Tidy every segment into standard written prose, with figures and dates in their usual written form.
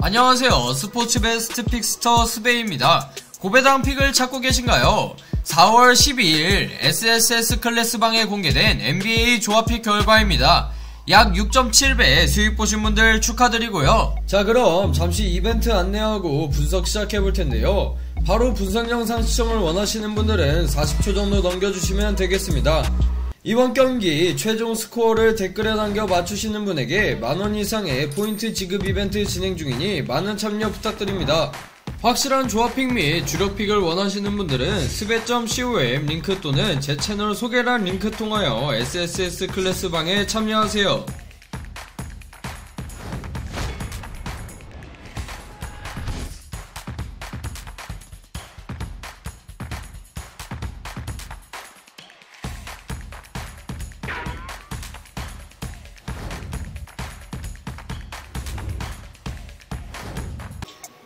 안녕하세요. 스포츠 베스트 픽스터 스베이입니다. 고배당 픽을 찾고 계신가요? 4월 12일 SSS 클래스방에 공개된 NBA 조합픽 결과입니다. 약 6.7배 수익 보신 분들 축하드리고요. 자, 그럼 잠시 이벤트 안내하고 분석 시작해볼 텐데요. 바로 분석 영상 시청을 원하시는 분들은 40초 정도 넘겨주시면 되겠습니다. 이번 경기 최종 스코어를 댓글에 남겨 맞추시는 분에게 만원 이상의 포인트 지급 이벤트 진행 중이니 많은 참여 부탁드립니다. 확실한 조합픽 및 주력픽을 원하시는 분들은 스베.com 링크 또는 제 채널 소개란 링크 통하여 SSS 클래스방에 참여하세요.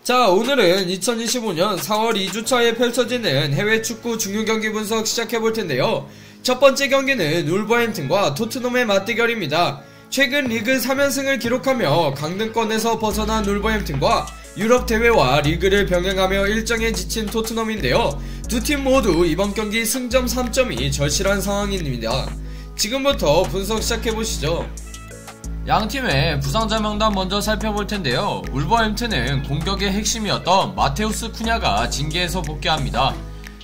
자, 오늘은 2025년 4월 2주차에 펼쳐지는 해외 축구 중요 경기 분석 시작해볼 텐데요. 첫 번째 경기는 울버햄튼과 토트넘의 맞대결입니다. 최근 리그 3연승을 기록하며 강등권에서 벗어난 울버햄튼과 유럽 대회와 리그를 병행하며 일정에 지친 토트넘인데요. 두 팀 모두 이번 경기 승점 3점이 절실한 상황입니다. 지금부터 분석 시작해보시죠. 양팀의 부상자 명단 먼저 살펴볼 텐데요. 울버햄튼은 공격의 핵심이었던 마테우스 쿠냐가 징계에서 복귀합니다.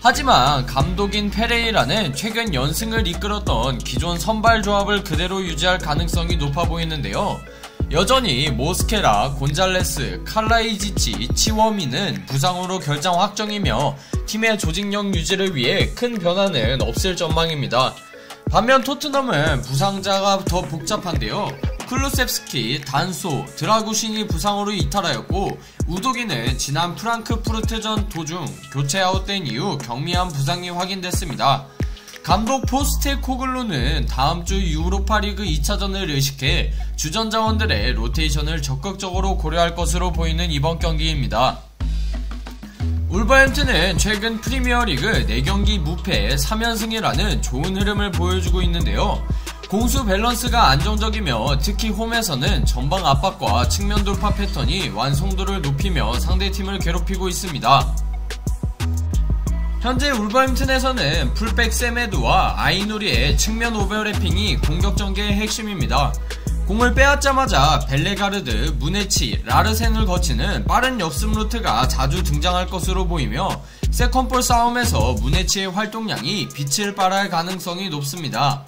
하지만 감독인 페레이라는 최근 연승을 이끌었던 기존 선발 조합을 그대로 유지할 가능성이 높아 보이는데요. 여전히 모스케라, 곤잘레스, 칼라이지치, 치워미는 부상으로 결장 확정이며 팀의 조직력 유지를 위해 큰 변화는 없을 전망입니다. 반면 토트넘은 부상자가 더 복잡한데요. 클루셉스키, 단소, 드라구신이 부상으로 이탈하였고 우도기는 지난 프랑크푸르트전 도중 교체 아웃된 이후 경미한 부상이 확인됐습니다. 감독 포스테코글루는 다음주 유로파리그 2차전을 의식해 주전 자원들의 로테이션을 적극적으로 고려할 것으로 보이는 이번 경기입니다. 울버햄튼은 최근 프리미어리그 4경기 무패 3연승이라는 좋은 흐름을 보여주고 있는데요. 공수 밸런스가 안정적이며 특히 홈에서는 전방 압박과 측면 돌파 패턴이 완성도를 높이며 상대팀을 괴롭히고 있습니다. 현재 울버햄튼에서는 풀백 세메두와 아이누리의 측면 오버래핑이 공격 전개의 핵심입니다. 공을 빼앗자마자 벨레가르드, 무네치, 라르센을 거치는 빠른 역습 루트가 자주 등장할 것으로 보이며 세컨볼 싸움에서 무네치의 활동량이 빛을 발할 가능성이 높습니다.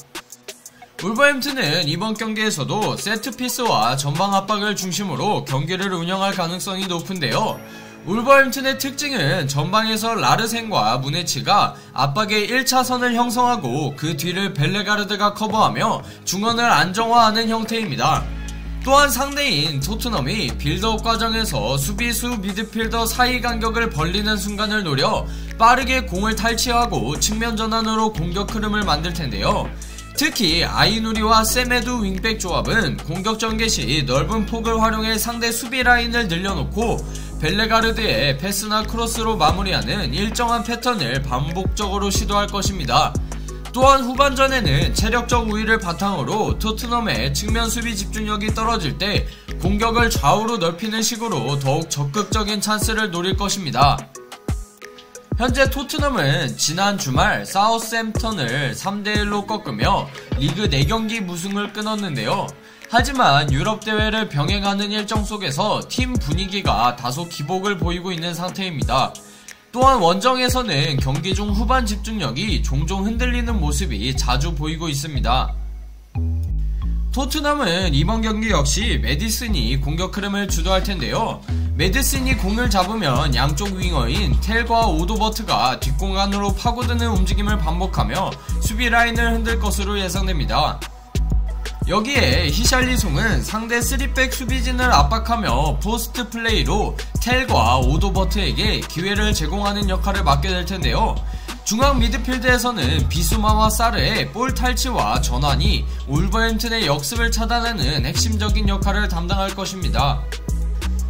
울버햄튼은 이번 경기에서도 세트피스와 전방 압박을 중심으로 경기를 운영할 가능성이 높은데요. 울버햄튼의 특징은 전방에서 라르센과 무네치가 압박의 1차선을 형성하고 그 뒤를 벨레가르드가 커버하며 중원을 안정화하는 형태입니다. 또한 상대인 토트넘이 빌드업 과정에서 수비수 미드필더 사이 간격을 벌리는 순간을 노려 빠르게 공을 탈취하고 측면 전환으로 공격 흐름을 만들 텐데요. 특히 아이누리와 세메두 윙백 조합은 공격 전개 시 넓은 폭을 활용해 상대 수비 라인을 늘려놓고 벨레가르드의 패스나 크로스로 마무리하는 일정한 패턴을 반복적으로 시도할 것입니다. 또한 후반전에는 체력적 우위를 바탕으로 토트넘의 측면 수비 집중력이 떨어질 때 공격을 좌우로 넓히는 식으로 더욱 적극적인 찬스를 노릴 것입니다. 현재 토트넘은 지난 주말 사우스햄턴을 3대1로 꺾으며 리그 4경기 무승을 끊었는데요. 하지만 유럽 대회를 병행하는 일정 속에서 팀 분위기가 다소 기복을 보이고 있는 상태입니다. 또한 원정에서는 경기 중 후반 집중력이 종종 흔들리는 모습이 자주 보이고 있습니다. 토트넘은 이번 경기 역시 메디슨이 공격 흐름을 주도할 텐데요. 메디슨이 공을 잡으면 양쪽 윙어인 텔과 오도버트가 뒷공간으로 파고드는 움직임을 반복하며 수비 라인을 흔들 것으로 예상됩니다. 여기에 히샬리송은 상대 3백 수비진을 압박하며 포스트 플레이로 텔과 오도버트에게 기회를 제공하는 역할을 맡게 될 텐데요. 중앙 미드필드에서는 비수마와 사르의 볼 탈취와 전환이 울버햄튼의 역습을 차단하는 핵심적인 역할을 담당할 것입니다.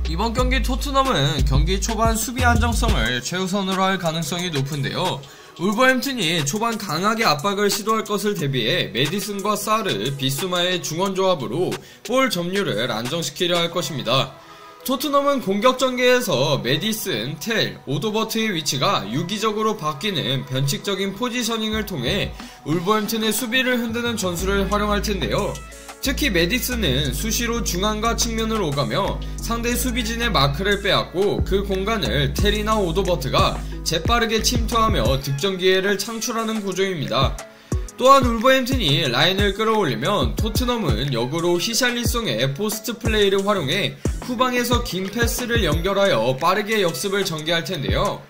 이번 경기 토트넘은 경기 초반 수비 안정성을 최우선으로 할 가능성이 높은데요. 울버햄튼이 초반 강하게 압박을 시도할 것을 대비해 메디슨과 사르, 비수마의 중원 조합으로 볼 점유를 안정시키려 할 것입니다. 토트넘은 공격 전개에서 메디슨, 텔, 오도버트의 위치가 유기적으로 바뀌는 변칙적인 포지셔닝을 통해 울버햄튼의 수비를 흔드는 전술을 활용할 텐데요. 특히 메디슨은 수시로 중앙과 측면을 오가며 상대 수비진의 마크를 빼앗고 그 공간을 텔이나 오도버트가 재빠르게 침투하며 득점 기회를 창출하는 구조입니다. 또한 울버햄튼이 라인을 끌어올리면 토트넘은 역으로 히샬리송의 포스트 플레이를 활용해 후방에서 긴 패스를 연결하여 빠르게 역습을 전개할 텐데요.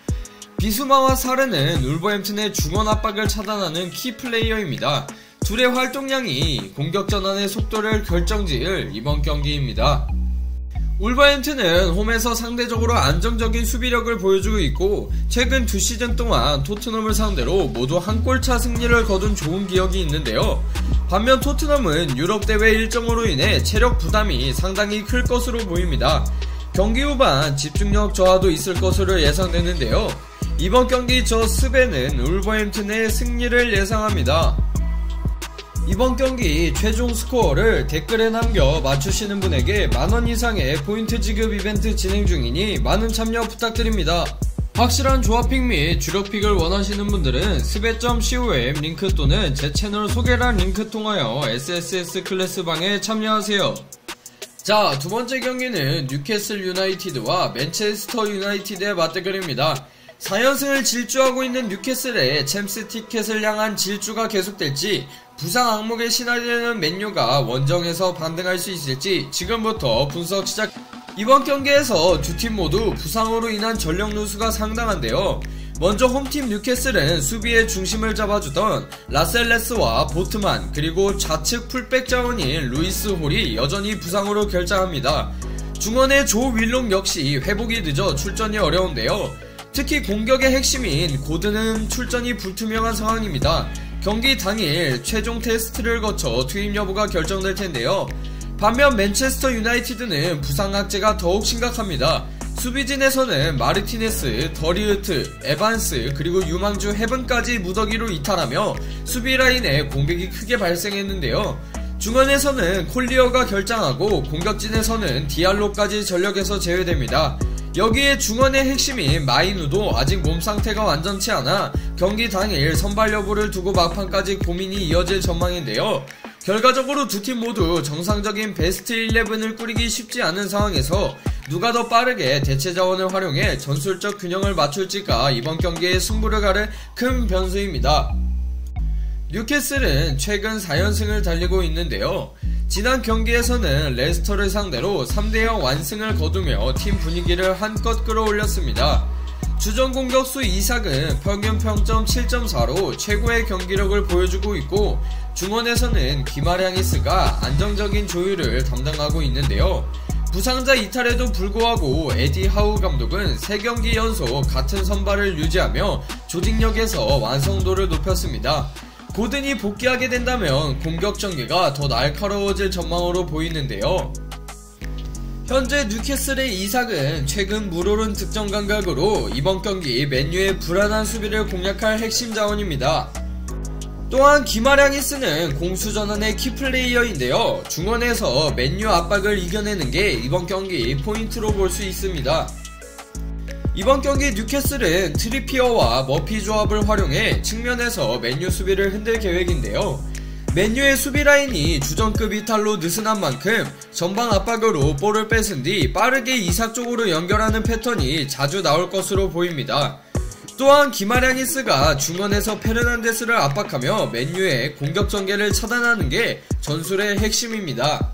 비수마와 사르는 울버햄튼의 중원 압박을 차단하는 키 플레이어입니다. 둘의 활동량이 공격 전환의 속도를 결정지을 이번 경기입니다. 울버햄튼은 홈에서 상대적으로 안정적인 수비력을 보여주고 있고 최근 2시즌 동안 토트넘을 상대로 모두 한 골차 승리를 거둔 좋은 기억이 있는데요. 반면 토트넘은 유럽 대회 일정으로 인해 체력 부담이 상당히 클 것으로 보입니다. 경기 후반 집중력 저하도 있을 것으로 예상되는데요. 이번 경기 저 스베는 울버햄튼의 승리를 예상합니다. 이번 경기 최종 스코어를 댓글에 남겨 맞추시는 분에게 만원 이상의 포인트 지급 이벤트 진행 중이니 많은 참여 부탁드립니다. 확실한 조합픽 및 주력픽을 원하시는 분들은 스베.com 링크 또는 제 채널 소개란 링크 통하여 SSS 클래스방에 참여하세요. 자, 두번째 경기는 뉴캐슬 유나이티드와 맨체스터 유나이티드의 맞대결입니다. 4연승을 질주하고 있는 뉴캐슬의 챔스 티켓을 향한 질주가 계속될지 부상 악몽에 시달리는 맨유가 원정에서 반등할 수 있을지 지금부터 분석 시작. 이번 경기에서 두 팀 모두 부상으로 인한 전력 누수가 상당한데요. 먼저 홈팀 뉴캐슬은 수비의 중심을 잡아주던 라셀레스와 보트만 그리고 좌측 풀백 자원인 루이스 홀이 여전히 부상으로 결장합니다. 중원의 조 윌록 역시 회복이 늦어 출전이 어려운데요. 특히 공격의 핵심인 고든은 출전이 불투명한 상황입니다. 경기 당일 최종 테스트를 거쳐 투입 여부가 결정될 텐데요. 반면 맨체스터 유나이티드는 부상 악재가 더욱 심각합니다. 수비진에서는 마르티네스, 더리우트, 에반스 그리고 유망주 헤븐까지 무더기로 이탈하며 수비 라인에 공백이 크게 발생했는데요. 중원에서는 콜리어가 결장하고 공격진에서는 디알로까지 전력에서 제외됩니다. 여기에 중원의 핵심인 마이누도 아직 몸 상태가 완전치 않아 경기 당일 선발 여부를 두고 막판까지 고민이 이어질 전망인데요. 결과적으로 두 팀 모두 정상적인 베스트 11을 꾸리기 쉽지 않은 상황에서 누가 더 빠르게 대체 자원을 활용해 전술적 균형을 맞출지가 이번 경기의 승부를 가를 큰 변수입니다. 뉴캐슬은 최근 4연승을 달리고 있는데요. 지난 경기에서는 레스터를 상대로 3대0 완승을 거두며 팀 분위기를 한껏 끌어올렸습니다. 주전 공격수 이삭은 평균 평점 7.4로 최고의 경기력을 보여주고 있고 중원에서는 기마량이스가 안정적인 조율을 담당하고 있는데요. 부상자 이탈에도 불구하고 에디 하우 감독은 3경기 연속 같은 선발을 유지하며 조직력에서 완성도를 높였습니다. 고든이 복귀하게 된다면 공격 전개가 더 날카로워질 전망으로 보이는데요. 현재 뉴캐슬의 이삭은 최근 물오른 득점 감각으로 이번 경기 맨유의 불안한 수비를 공략할 핵심 자원입니다. 또한 기마량이스는 공수전환의 키플레이어인데요. 중원에서 맨유 압박을 이겨내는 게 이번 경기 포인트로 볼 수 있습니다. 이번 경기 뉴캐슬은 트리피어와 머피 조합을 활용해 측면에서 맨유 수비를 흔들 계획인데요. 맨유의 수비 라인이 주전급 이탈로 느슨한 만큼 전방 압박으로 볼을 뺏은 뒤 빠르게 이삭 쪽으로 연결하는 패턴이 자주 나올 것으로 보입니다. 또한 기마량이스가 중원에서 페르난데스를 압박하며 맨유의 공격 전개를 차단하는 게 전술의 핵심입니다.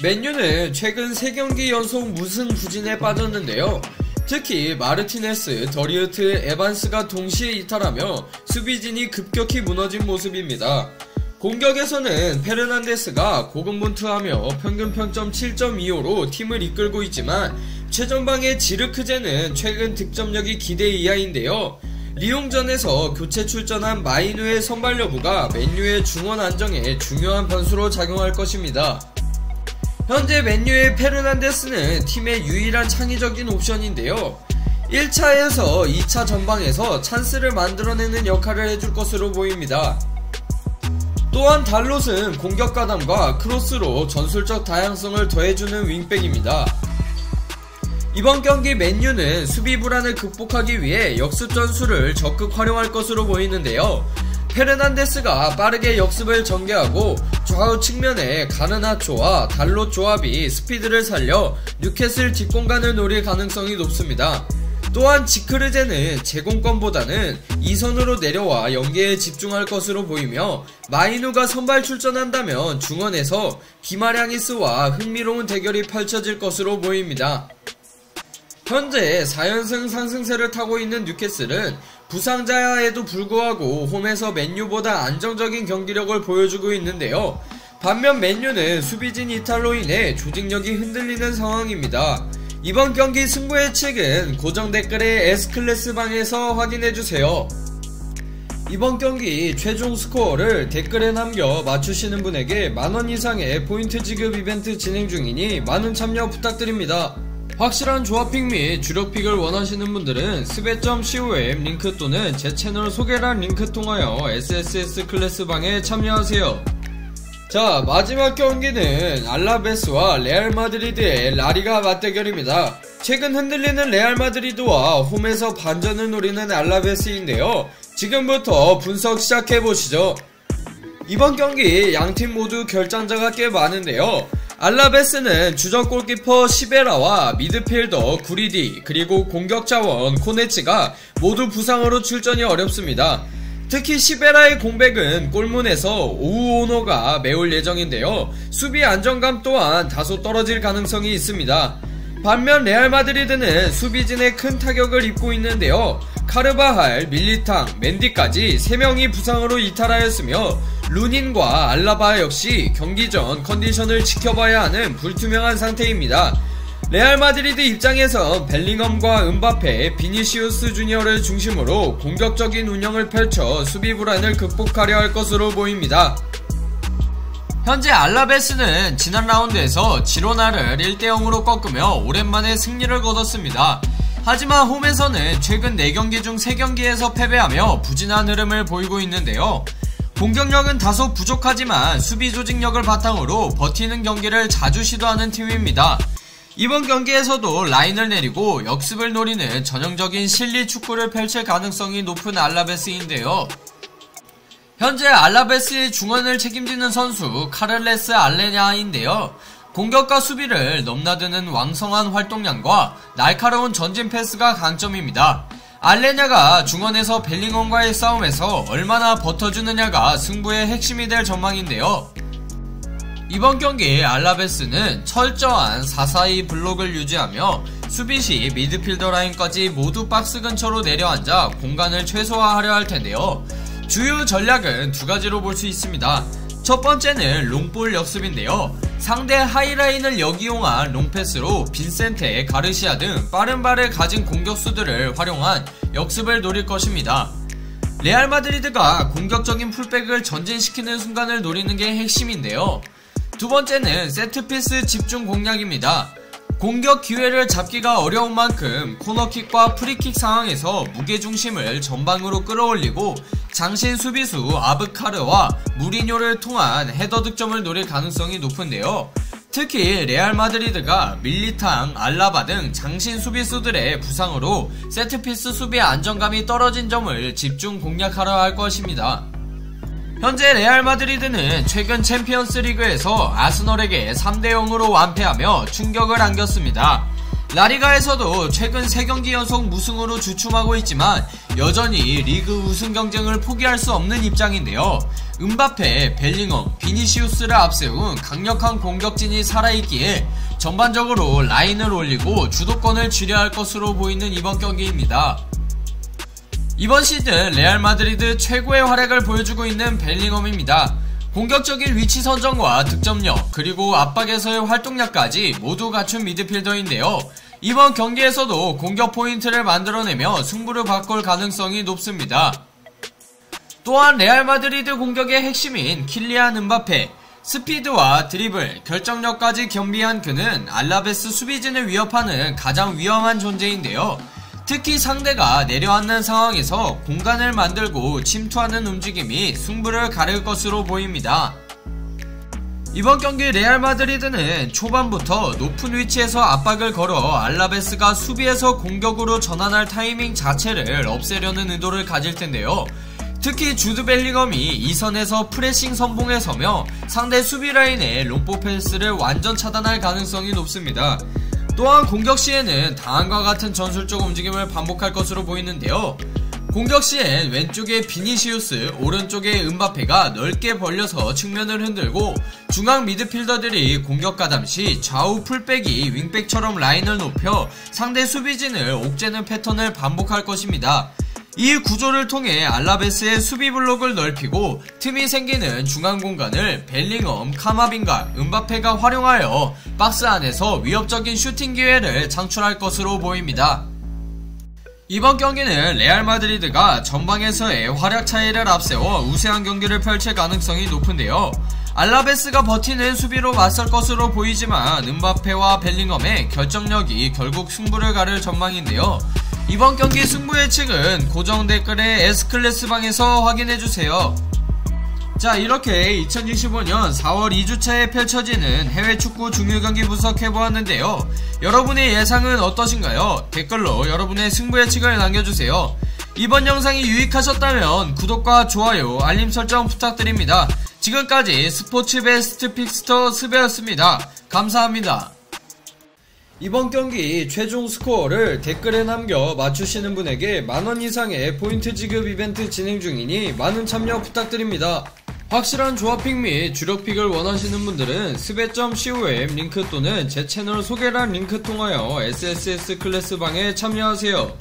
맨유는 최근 3경기 연속 무승 부진에 빠졌는데요. 특히 마르티네스, 더리우트, 에반스가 동시에 이탈하며 수비진이 급격히 무너진 모습입니다. 공격에서는 페르난데스가 고군분투하며 평균 평점 7.25로 팀을 이끌고 있지만 최전방의 지르크제는 최근 득점력이 기대 이하인데요. 리옹전에서 교체 출전한 마이누의 선발 여부가 맨유의 중원 안정에 중요한 변수로 작용할 것입니다. 현재 맨유의 페르난데스는 팀의 유일한 창의적인 옵션인데요. 1차에서 2차 전방에서 찬스를 만들어내는 역할을 해줄 것으로 보입니다. 또한 달롯은 공격 가담과 크로스로 전술적 다양성을 더해주는 윙백입니다. 이번 경기 맨유는 수비 불안을 극복하기 위해 역습 전술을 적극 활용할 것으로 보이는데요. 페르난데스가 빠르게 역습을 전개하고 좌우 측면에 가르나초와 달롯 조합이 스피드를 살려 뉴캐슬 뒷공간을 노릴 가능성이 높습니다. 또한 지크르제는 제공권보다는 2선으로 내려와 연계에 집중할 것으로 보이며 마이누가 선발 출전한다면 중원에서 기마량이스와 흥미로운 대결이 펼쳐질 것으로 보입니다. 현재 4연승 상승세를 타고 있는 뉴캐슬은 부상자에도 불구하고 홈에서 맨유보다 안정적인 경기력을 보여주고 있는데요. 반면 맨유는 수비진 이탈로 인해 조직력이 흔들리는 상황입니다. 이번 경기 승부 예측은 고정 댓글의 S클래스 방에서 확인해주세요. 이번 경기 최종 스코어를 댓글에 남겨 맞추시는 분에게 만원 이상의 포인트 지급 이벤트 진행 중이니 많은 참여 부탁드립니다. 확실한 조합픽 및 주력픽을 원하시는 분들은 스베.com 링크 또는 제 채널 소개란 링크 통하여 SSS 클래스 방에 참여하세요. 자, 마지막 경기는 알라베스와 레알 마드리드의 라리가 맞대결입니다. 최근 흔들리는 레알 마드리드와 홈에서 반전을 노리는 알라베스인데요. 지금부터 분석 시작해보시죠. 이번 경기 양팀 모두 결장자가 꽤 많은데요. 알라베스는 주전 골키퍼 시베라와 미드필더 구리디 그리고 공격자원 코네치가 모두 부상으로 출전이 어렵습니다. 특히 시베라의 공백은 골문에서 오우오노가 메울 예정인데요. 수비 안정감 또한 다소 떨어질 가능성이 있습니다. 반면 레알 마드리드는 수비진에 큰 타격을 입고 있는데요. 카르바할, 밀리탕, 맨디까지 3명이 부상으로 이탈하였으며 루닌과 알라바 역시 경기 전 컨디션을 지켜봐야 하는 불투명한 상태입니다. 레알 마드리드 입장에선 벨링엄과 은바페, 비니시우스 주니어를 중심으로 공격적인 운영을 펼쳐 수비 불안을 극복하려 할 것으로 보입니다. 현재 알라베스는 지난 라운드에서 지로나를 1대0으로 꺾으며 오랜만에 승리를 거뒀습니다. 하지만 홈에서는 최근 4경기 중 3경기에서 패배하며 부진한 흐름을 보이고 있는데요. 공격력은 다소 부족하지만 수비 조직력을 바탕으로 버티는 경기를 자주 시도하는 팀입니다. 이번 경기에서도 라인을 내리고 역습을 노리는 전형적인 실리 축구를 펼칠 가능성이 높은 알라베스인데요. 현재 알라베스의 중원을 책임지는 선수 카를레스 알레냐인데요. 공격과 수비를 넘나드는 왕성한 활동량과 날카로운 전진 패스가 강점입니다. 알레냐가 중원에서 벨링엄과의 싸움에서 얼마나 버텨주느냐가 승부의 핵심이 될 전망인데요. 이번 경기 알라베스는 철저한 4-4-2 블록을 유지하며 수비 시 미드필더 라인까지 모두 박스 근처로 내려앉아 공간을 최소화하려 할 텐데요. 주요 전략은 두 가지로 볼 수 있습니다. 첫 번째는 롱볼 역습인데요. 상대 하이라인을 역이용한 롱패스로 빈센테, 가르시아 등 빠른 발을 가진 공격수들을 활용한 역습을 노릴 것입니다. 레알 마드리드가 공격적인 풀백을 전진시키는 순간을 노리는 게 핵심인데요. 두 번째는 세트피스 집중 공략입니다. 공격 기회를 잡기가 어려운 만큼 코너킥과 프리킥 상황에서 무게중심을 전방으로 끌어올리고 장신 수비수 아브카르와 무리뇨를 통한 헤더 득점을 노릴 가능성이 높은데요. 특히 레알 마드리드가 밀리탕, 알라바 등 장신 수비수들의 부상으로 세트피스 수비 안정감이 떨어진 점을 집중 공략하려 할 것입니다. 현재 레알 마드리드는 최근 챔피언스 리그에서 아스널에게 3대0으로 완패하며 충격을 안겼습니다. 라리가에서도 최근 3경기 연속 무승으로 주춤하고 있지만 여전히 리그 우승 경쟁을 포기할 수 없는 입장인데요. 은바페, 벨링엄, 비니시우스를 앞세운 강력한 공격진이 살아있기에 전반적으로 라인을 올리고 주도권을 쥐려 할 것으로 보이는 이번 경기입니다. 이번 시즌 레알 마드리드 최고의 활약을 보여주고 있는 벨링엄입니다. 공격적인 위치 선정과 득점력 그리고 압박에서의 활동량까지 모두 갖춘 미드필더인데요. 이번 경기에서도 공격 포인트를 만들어내며 승부를 바꿀 가능성이 높습니다. 또한 레알 마드리드 공격의 핵심인 킬리안 은바페, 스피드와 드리블, 결정력까지 겸비한 그는 알라베스 수비진을 위협하는 가장 위험한 존재인데요. 특히 상대가 내려앉는 상황에서 공간을 만들고 침투하는 움직임이 승부를 가를 것으로 보입니다. 이번 경기 레알 마드리드는 초반부터 높은 위치에서 압박을 걸어 알라베스가 수비에서 공격으로 전환할 타이밍 자체를 없애려는 의도를 가질 텐데요. 특히 주드 벨링엄이 이 선에서 프레싱 선봉에 서며 상대 수비 라인의 롱포 패스를 완전 차단할 가능성이 높습니다. 또한 공격 시에는 다음과 같은 전술적 움직임을 반복할 것으로 보이는데요. 공격 시엔 왼쪽에 비니시우스, 오른쪽에 은바페가 넓게 벌려서 측면을 흔들고 중앙 미드필더들이 공격 가담 시 좌우 풀백이 윙백처럼 라인을 높여 상대 수비진을 옥죄는 패턴을 반복할 것입니다. 이 구조를 통해 알라베스의 수비 블록을 넓히고 틈이 생기는 중앙 공간을 벨링엄, 카마빈가, 은바페가 활용하여 박스 안에서 위협적인 슈팅 기회를 창출할 것으로 보입니다. 이번 경기는 레알 마드리드가 전방에서의 활약 차이를 앞세워 우세한 경기를 펼칠 가능성이 높은데요. 알라베스가 버티는 수비로 맞설 것으로 보이지만 은바페와 벨링엄의 결정력이 결국 승부를 가를 전망인데요. 이번 경기 승부 예측은 고정 댓글에 S클래스방에서 확인해주세요. 자, 이렇게 2025년 4월 2주차에 펼쳐지는 해외 축구 중요 경기 분석해보았는데요. 여러분의 예상은 어떠신가요? 댓글로 여러분의 승부 예측을 남겨주세요. 이번 영상이 유익하셨다면 구독과 좋아요, 알림 설정 부탁드립니다. 지금까지 스포츠 베스트 픽스터 스베였습니다. 감사합니다. 이번 경기 최종 스코어를 댓글에 남겨 맞추시는 분에게 만원 이상의 포인트 지급 이벤트 진행 중이니 많은 참여 부탁드립니다. 확실한 조합픽 및 주력픽을 원하시는 분들은 스베.com 링크 또는 제 채널 소개란 링크 통하여 SSS 클래스방에 참여하세요.